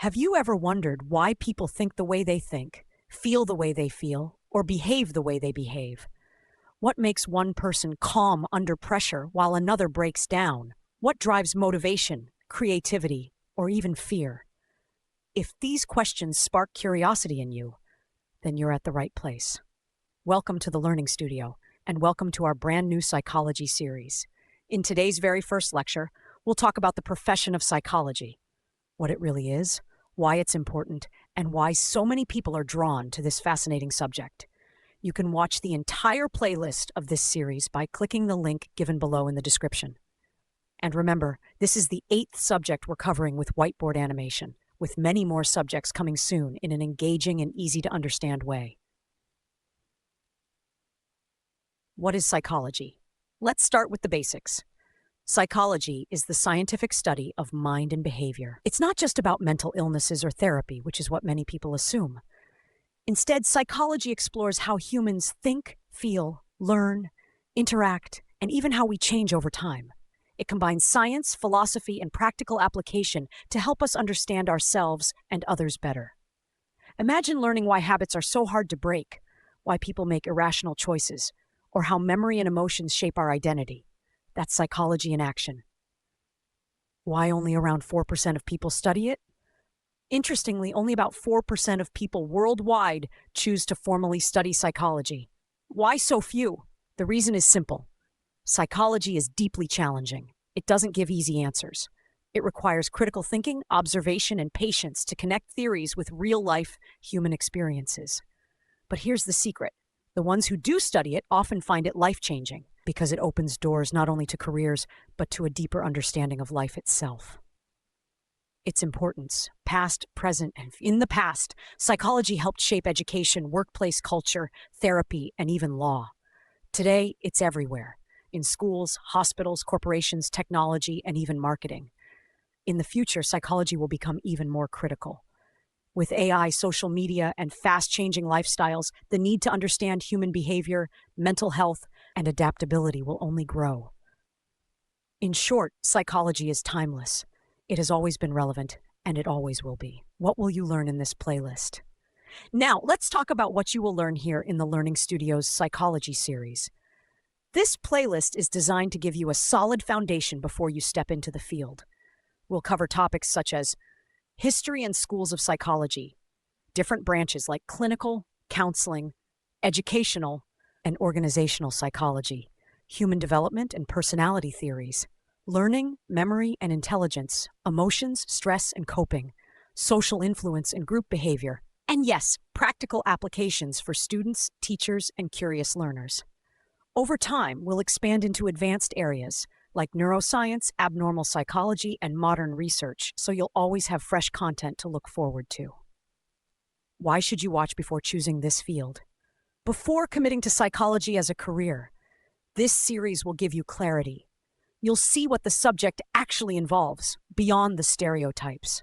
Have you ever wondered why people think the way they think, feel the way they feel, or behave the way they behave? What makes one person calm under pressure while another breaks down? What drives motivation, creativity, or even fear? If these questions spark curiosity in you, then you're at the right place. Welcome to the Learning Studio, and welcome to our brand new psychology series. In today's very first lecture, we'll talk about the profession of psychology, what it really is, why it's important, and why so many people are drawn to this fascinating subject. You can watch the entire playlist of this series by clicking the link given below in the description. And remember, this is the 8th subject we're covering with whiteboard animation, with many more subjects coming soon in an engaging and easy-to-understand way. What is psychology? Let's start with the basics. Psychology is the scientific study of mind and behavior. It's not just about mental illnesses or therapy, which is what many people assume. Instead, psychology explores how humans think, feel, learn, interact, and even how we change over time. It combines science, philosophy, and practical application to help us understand ourselves and others better. Imagine learning why habits are so hard to break, why people make irrational choices, or how memory and emotions shape our identity. That's psychology in action. Why only around 4% of people study it? Interestingly, only about 4% of people worldwide choose to formally study psychology. Why so few? The reason is simple. Psychology is deeply challenging. It doesn't give easy answers. It requires critical thinking, observation, and patience to connect theories with real-life human experiences. But here's the secret. The ones who do study it often find it life-changing because it opens doors not only to careers, but to a deeper understanding of life itself. Its importance, past, present, and in the past, psychology helped shape education, workplace culture, therapy, and even law. Today, it's everywhere, in schools, hospitals, corporations, technology, and even marketing. In the future, psychology will become even more critical. With AI, social media, and fast-changing lifestyles, the need to understand human behavior, mental health, and adaptability will only grow. In short, psychology is timeless. It has always been relevant, and it always will be. What will you learn in this playlist? Now, let's talk about what you will learn here in the Learning Studio's Psychology series. This playlist is designed to give you a solid foundation before you step into the field. We'll cover topics such as history and schools of psychology, different branches like clinical, counseling, educational, and organizational psychology, human development and personality theories, learning, memory and intelligence, emotions, stress and coping, social influence and group behavior, and yes, practical applications for students, teachers, and curious learners. Over time, we'll expand into advanced areas like neuroscience, abnormal psychology, and modern research, so you'll always have fresh content to look forward to. Why should you watch before choosing this field? Before committing to psychology as a career, this series will give you clarity. You'll see what the subject actually involves, beyond the stereotypes.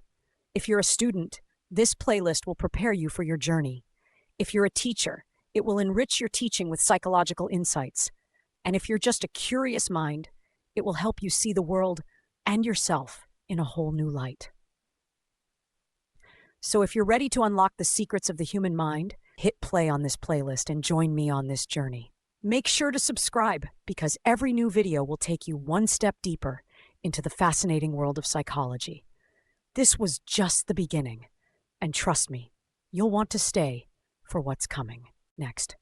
If you're a student, this playlist will prepare you for your journey. If you're a teacher, it will enrich your teaching with psychological insights. And if you're just a curious mind, it will help you see the world and yourself in a whole new light. So if you're ready to unlock the secrets of the human mind, hit play on this playlist and join me on this journey. Make sure to subscribe because every new video will take you one step deeper into the fascinating world of psychology. This was just the beginning, and trust me, you'll want to stay for what's coming next.